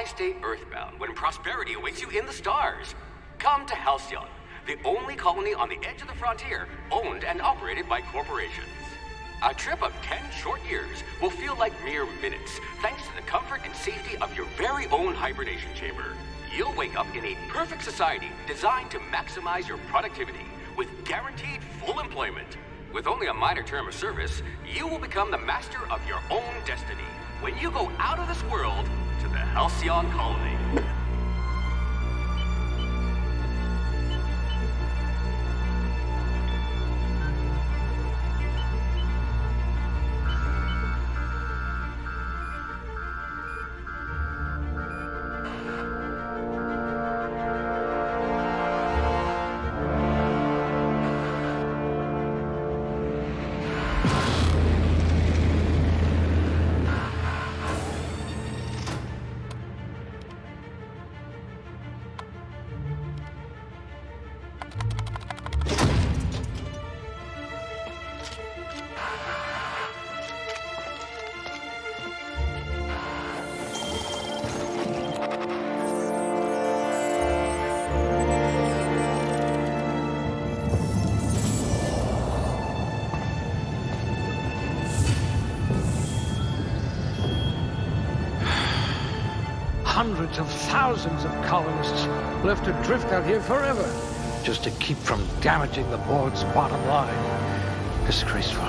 stay earthbound when prosperity awaits you in the stars? Come to Halcyon, the only colony on the edge of the frontier, owned and operated by corporations. A trip of 10 short years will feel like mere minutes, thanks to the comfort and safety of your very own hibernation chamber. You'll wake up in a perfect society designed to maximize your productivity, with guaranteed full employment. With only a minor term of service, you will become the master of your own destiny when you go out of this world to the Halcyon colony. Hundreds of thousands of colonists left adrift out here forever, just to keep from damaging the board's bottom line. Disgraceful.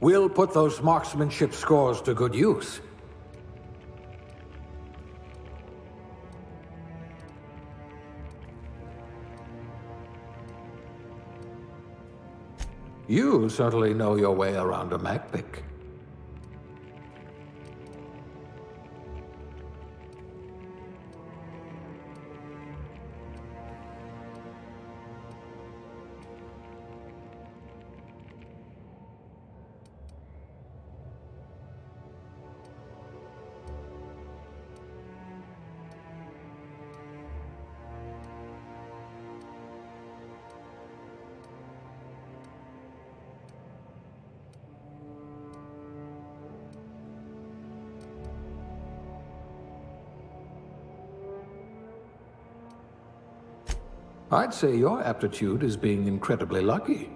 We'll put those marksmanship scores to good use. You certainly know your way around a MacPic. I'd say your aptitude is being incredibly lucky.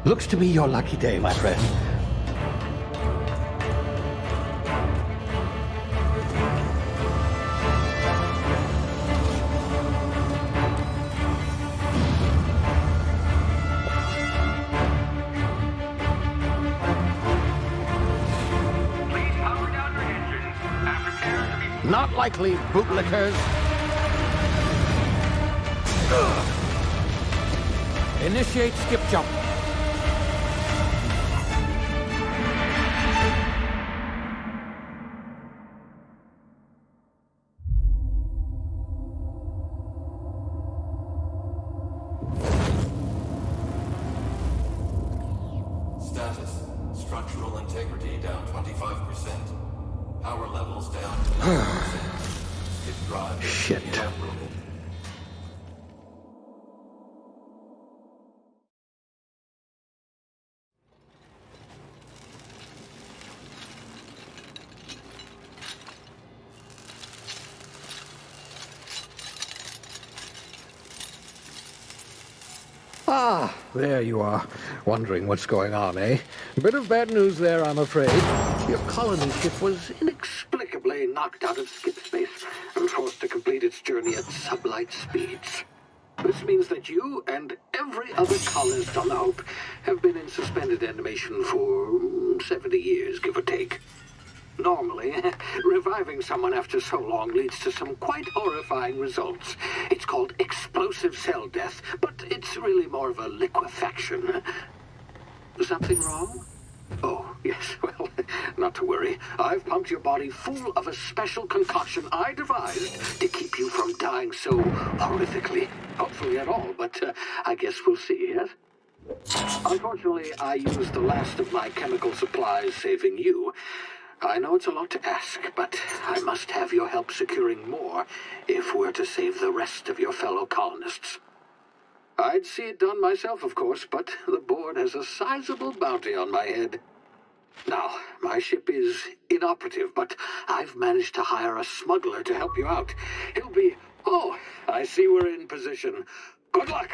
Looks to be your lucky day, my friend. Not likely, bootlickers. Initiate skip jump. Status. Structural integrity down 25%. Power levels down to 90%. Skip drive Shit. inoperable. Ah, there you are. Wondering what's going on, eh? Bit of bad news there, I'm afraid. Your colony ship was inexplicably knocked out of skip space and forced to complete its journey at sublight speeds. This means that you and every other colonist on the Hope have been in suspended animation for 70 years, give or take. Normally, reviving someone after so long leads to some quite horrifying results. It's called explosive cell death, but it's really more of a liquefaction. Something wrong? Oh, yes, well, not to worry. I've pumped your body full of a special concoction I devised to keep you from dying so horrifically. Hopefully at all, but I guess we'll see, yes? Unfortunately, I used the last of my chemical supplies saving you. I know it's a lot to ask, but I must have your help securing more if we're to save the rest of your fellow colonists. I'd see it done myself, of course, but the board has a sizable bounty on my head. Now, my ship is inoperative, but I've managed to hire a smuggler to help you out. He'll be... Oh, I see we're in position. Good luck!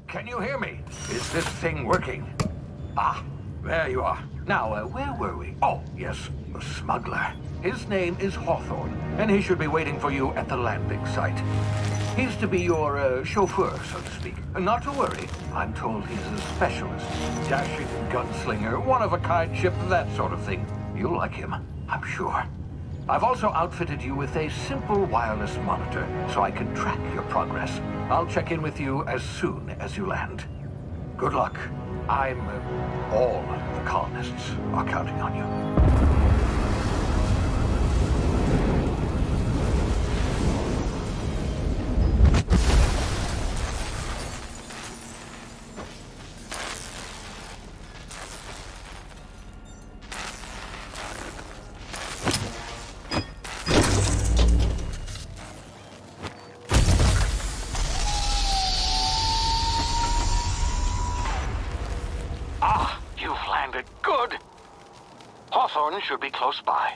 Can you hear me? Is this thing working? Ah, there you are. Now, where were we? Oh, yes, the smuggler. His name is Hawthorne, and he should be waiting for you at the landing site. He's to be your chauffeur, so to speak. Not to worry. I'm told he's a specialist. Dashing gunslinger, one-of-a-kind ship, that sort of thing. You'll like him, I'm sure. I've also outfitted you with a simple wireless monitor, so I can track your progress. I'll check in with you as soon as you land. Good luck. All the colonists are counting on you. Hawthorne should be close by.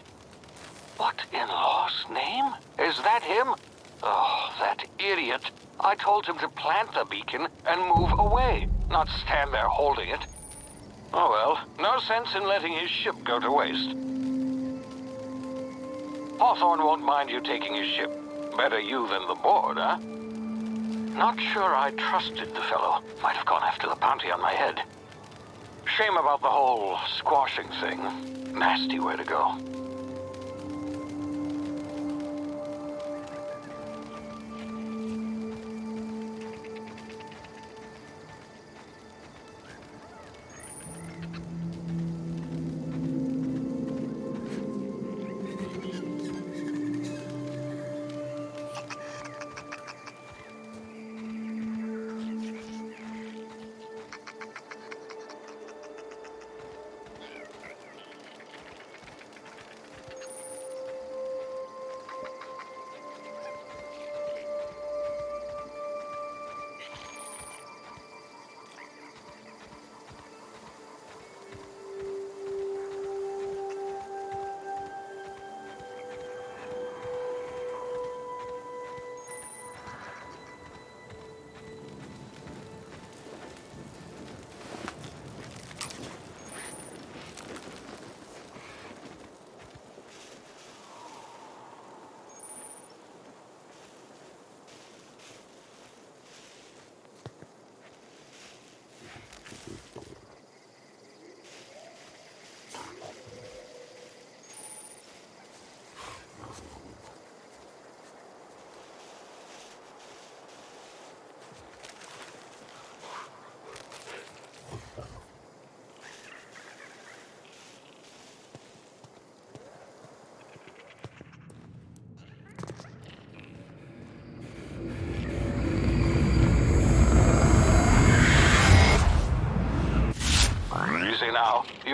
What in law's name? Is that him? Oh, that idiot. I told him to plant the beacon and move away, not stand there holding it. Oh well, no sense in letting his ship go to waste. Hawthorne won't mind you taking his ship. Better you than the board, huh? Not sure I trusted the fellow. Might have gone after the bounty on my head. Shame about the whole squashing thing. Nasty way to go.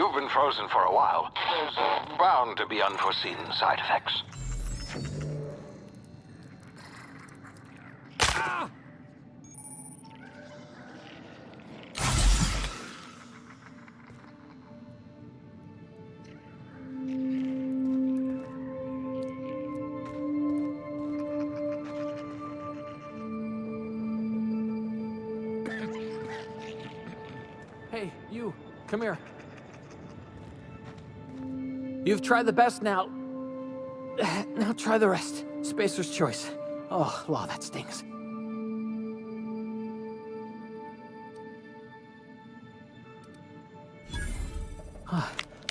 You've been frozen for a while. There's bound to be unforeseen side effects. Hey, you, come here. You've tried the best now. Now try the rest. Spacer's choice. Oh, law, that stings.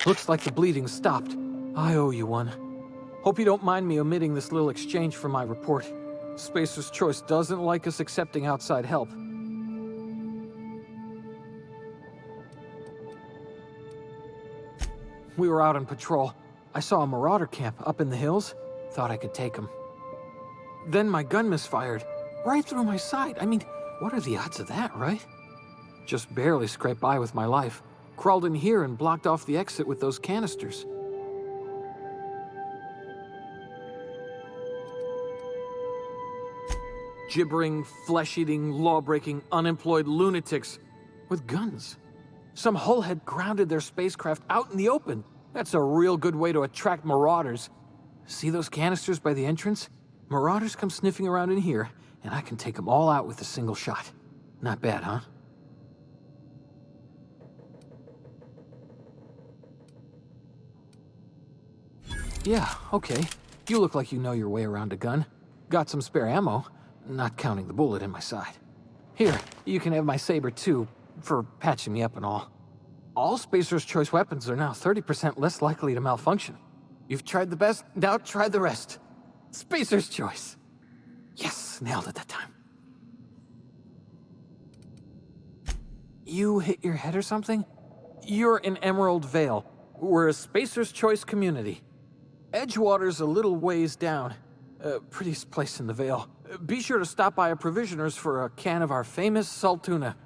Looks like the bleeding stopped. I owe you one. Hope you don't mind me omitting this little exchange from my report. Spacer's choice doesn't like us accepting outside help. We were out on patrol. I saw a marauder camp up in the hills. Thought I could take him. Then my gun misfired. Right through my side. I mean, what are the odds of that, right? Just barely scraped by with my life. Crawled in here and blocked off the exit with those canisters. Gibbering, flesh-eating, law-breaking, unemployed lunatics with guns. Some hullhead grounded their spacecraft out in the open. That's a real good way to attract marauders. See those canisters by the entrance? Marauders come sniffing around in here, and I can take them all out with a single shot. Not bad, huh? Yeah, okay. You look like you know your way around a gun. Got some spare ammo, not counting the bullet in my side. Here, you can have my saber too, for patching me up and all. All Spacer's choice weapons are now 30% less likely to malfunction. You've tried the best, now try the rest. Spacer's choice. Yes, nailed it that time. You hit your head or something? You're in Emerald Vale. We're a Spacer's choice community. Edgewater's a little ways down. Prettiest place in the Vale. Be sure to stop by a provisioner's for a can of our famous salt tuna.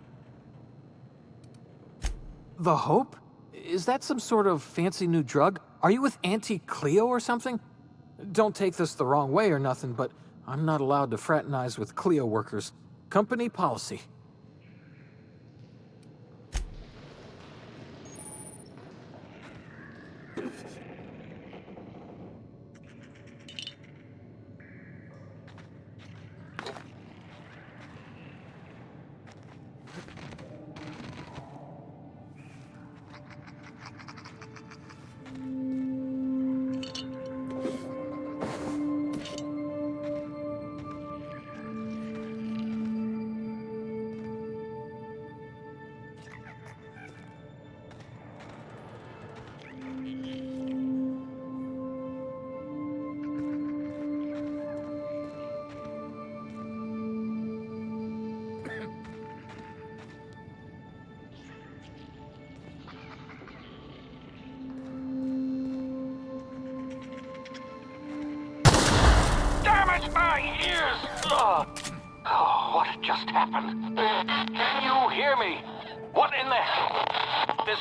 The Hope? Is that some sort of fancy new drug? Are you with Auntie Cleo or something? Don't take this the wrong way or nothing, but I'm not allowed to fraternize with Cleo workers. Company policy. Oh, what just happened? Can you hear me? What in the hell? This...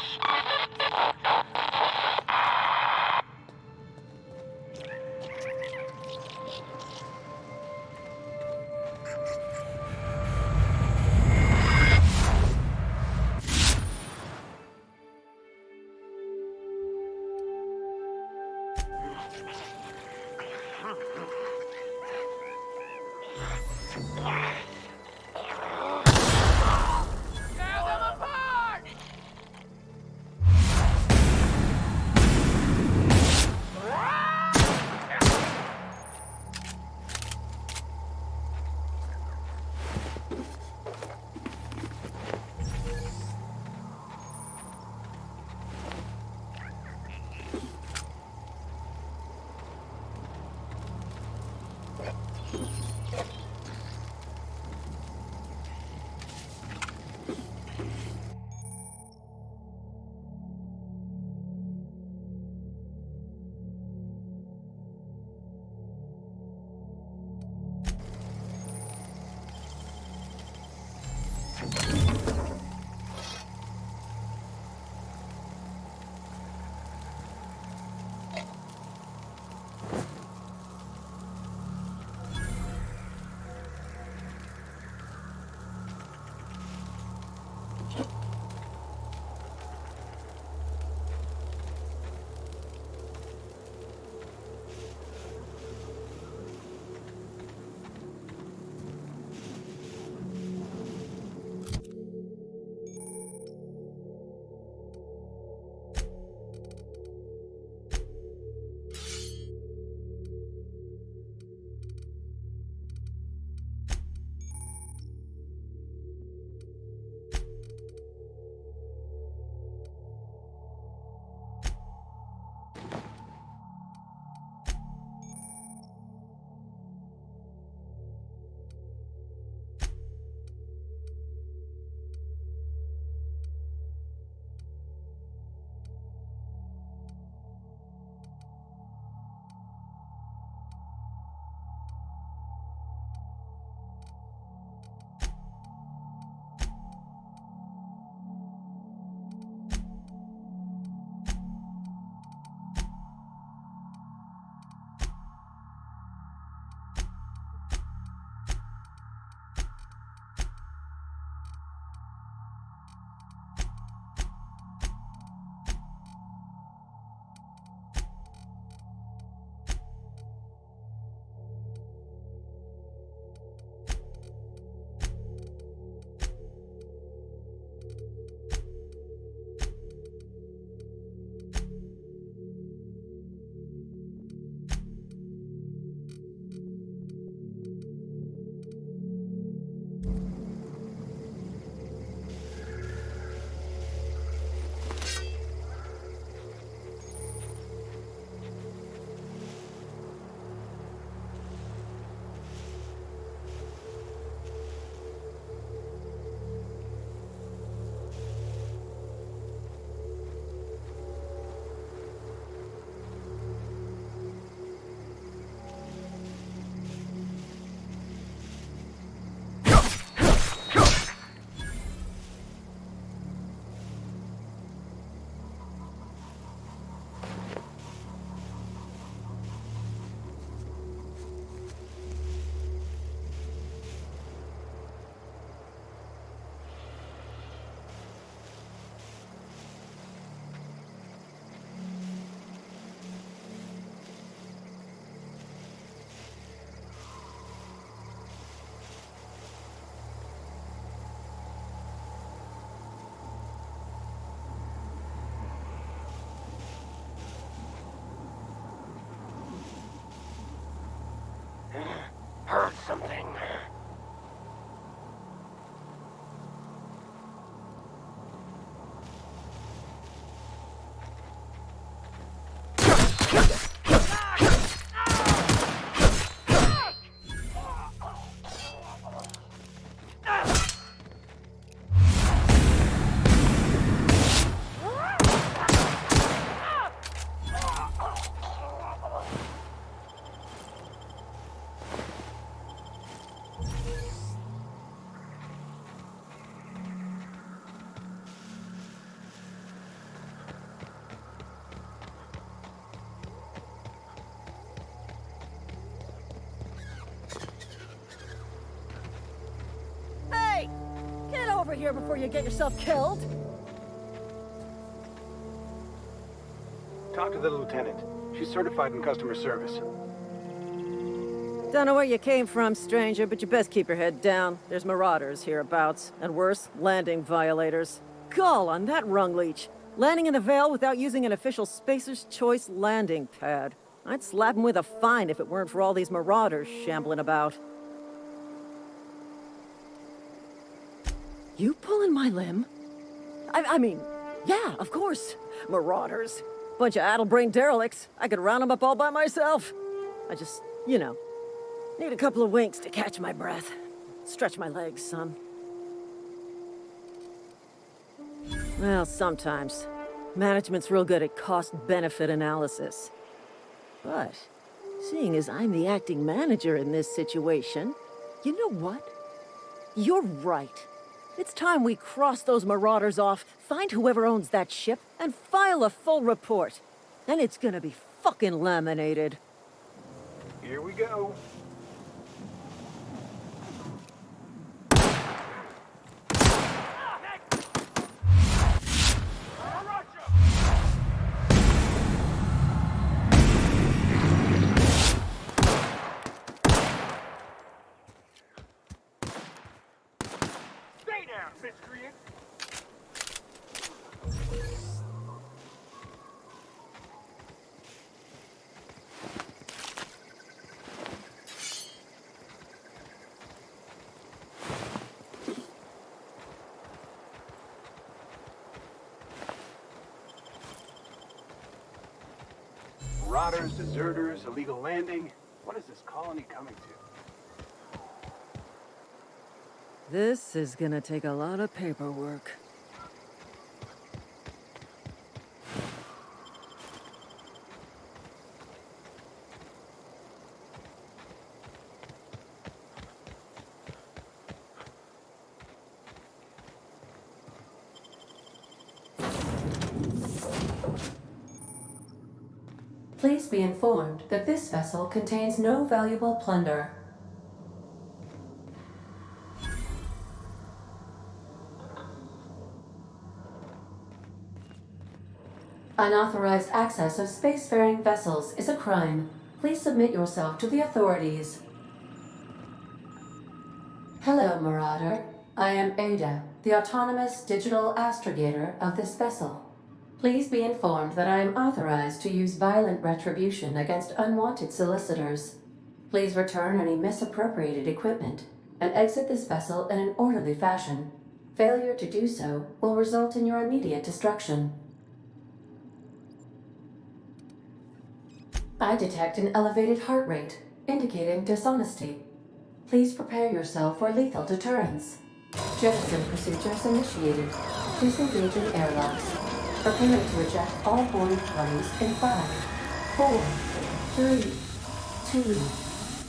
Heard something. Hey! Get over here before you get yourself killed! Talk to the lieutenant. She's certified in customer service. Don't know where you came from, stranger, but you best keep your head down. There's marauders hereabouts, and worse, landing violators. Gall on that rung leech. Landing in the Vale without using an official Spacer's Choice landing pad. I'd slap him with a fine if it weren't for all these marauders shambling about. You pulling my limb? I mean, yeah, of course. Marauders. Bunch of addle-brained derelicts. I could round them up all by myself. I just, need a couple of winks to catch my breath. Stretch my legs, son. Well, sometimes. Management's real good at cost-benefit analysis. But, seeing as I'm the acting manager in this situation, you know what? You're right. It's time we cross those marauders off, find whoever owns that ship, and file a full report. Then it's gonna be fucking laminated. Here we go. Stay down, miscreant! Marauders, deserters, illegal landing. What is this colony coming to? This is gonna take a lot of paperwork. Please be informed that this vessel contains no valuable plunder. Unauthorized access of spacefaring vessels is a crime. Please submit yourself to the authorities. Hello, Marauder. I am Ada, the autonomous digital astrogator of this vessel. Please be informed that I am authorized to use violent retribution against unwanted solicitors. Please return any misappropriated equipment and exit this vessel in an orderly fashion. Failure to do so will result in your immediate destruction. I detect an elevated heart rate, indicating dishonesty. Please prepare yourself for lethal deterrence. Jettison procedures initiated. Disengaging airlocks. Preparing to eject all boarding parties in 5, 4, 3, 2,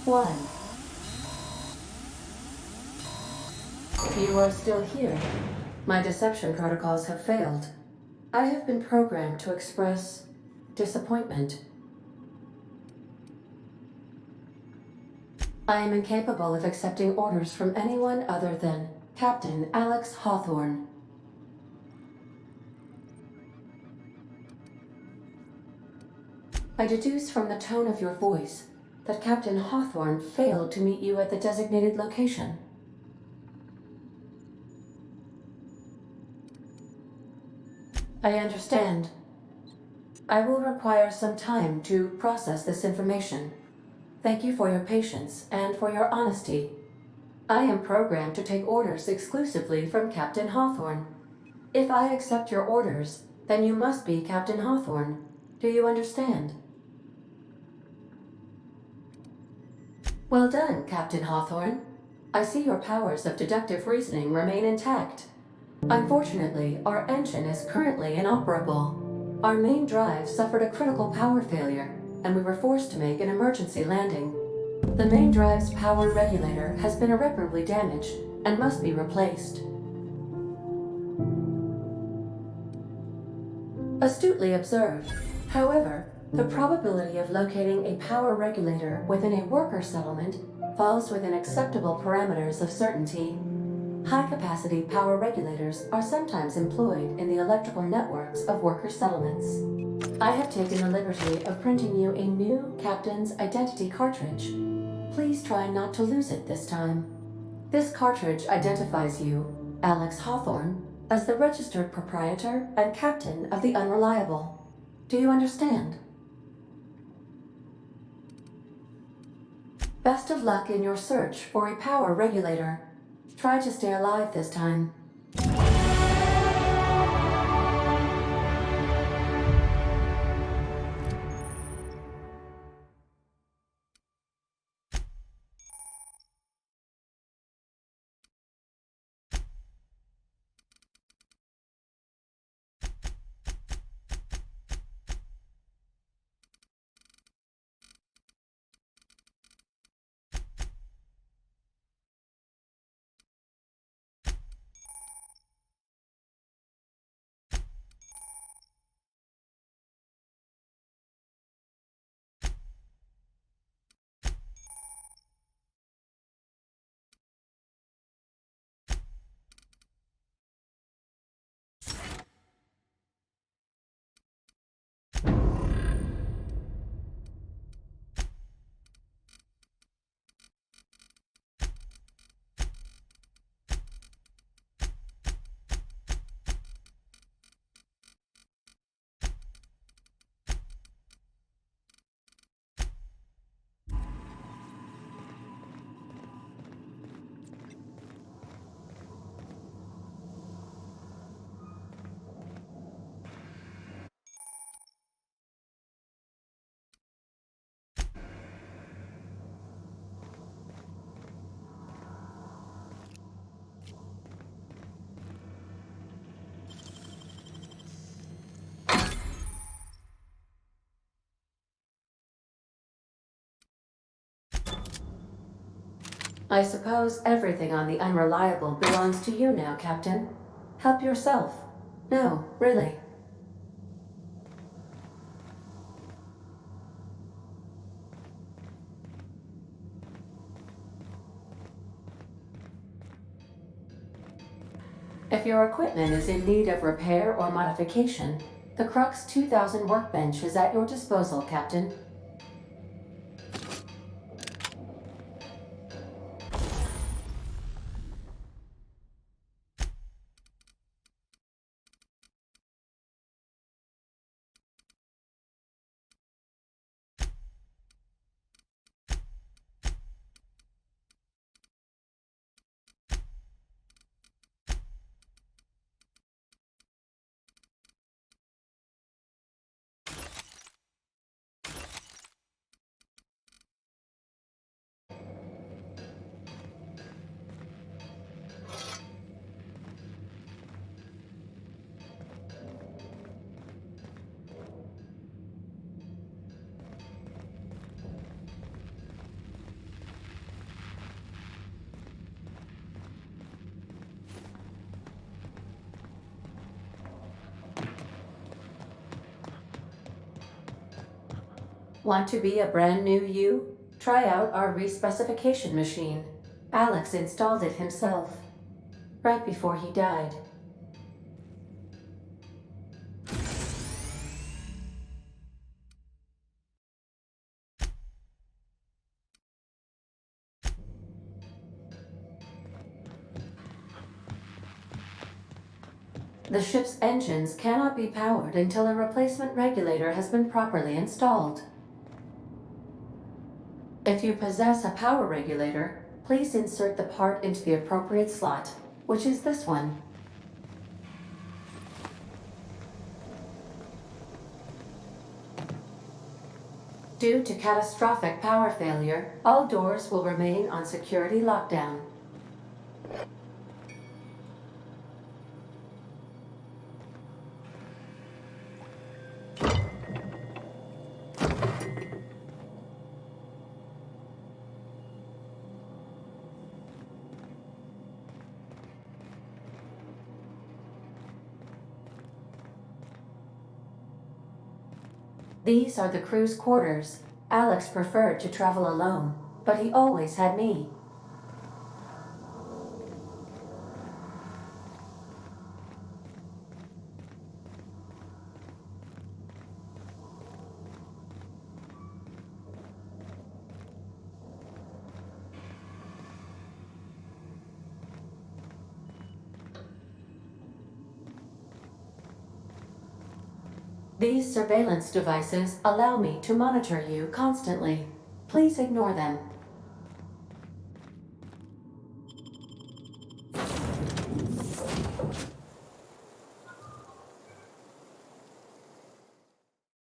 1. You are still here. My deception protocols have failed. I have been programmed to express disappointment. I am incapable of accepting orders from anyone other than Captain Alex Hawthorne. I deduce from the tone of your voice that Captain Hawthorne failed to meet you at the designated location. I understand. I will require some time to process this information. Thank you for your patience and for your honesty. I am programmed to take orders exclusively from Captain Hawthorne. If I accept your orders, then you must be Captain Hawthorne. Do you understand? Well done, Captain Hawthorne. I see your powers of deductive reasoning remain intact. Unfortunately, our engine is currently inoperable. Our main drive suffered a critical power failure, and we were forced to make an emergency landing. The main drive's power regulator has been irreparably damaged and must be replaced. Astutely observed. However, the probability of locating a power regulator within a worker settlement falls within acceptable parameters of certainty. High-capacity power regulators are sometimes employed in the electrical networks of worker settlements. I have taken the liberty of printing you a new Captain's Identity cartridge. Please try not to lose it this time. This cartridge identifies you, Alex Hawthorne, as the registered proprietor and captain of the Unreliable. Do you understand? Best of luck in your search for a power regulator. Try to stay alive this time. I suppose everything on the Unreliable belongs to you now, Captain. Help yourself. No, really. If your equipment is in need of repair or modification, the Crux 2000 workbench is at your disposal, Captain. Want to be a brand new you? Try out our respecification machine. Alex installed it himself, right before he died. The ship's engines cannot be powered until a replacement regulator has been properly installed. If you possess a power regulator, please insert the part into the appropriate slot, which is this one. Due to catastrophic power failure, all doors will remain on security lockdown. These are the crew's quarters. Alex preferred to travel alone, but he always had me. These surveillance devices allow me to monitor you constantly. Please ignore them.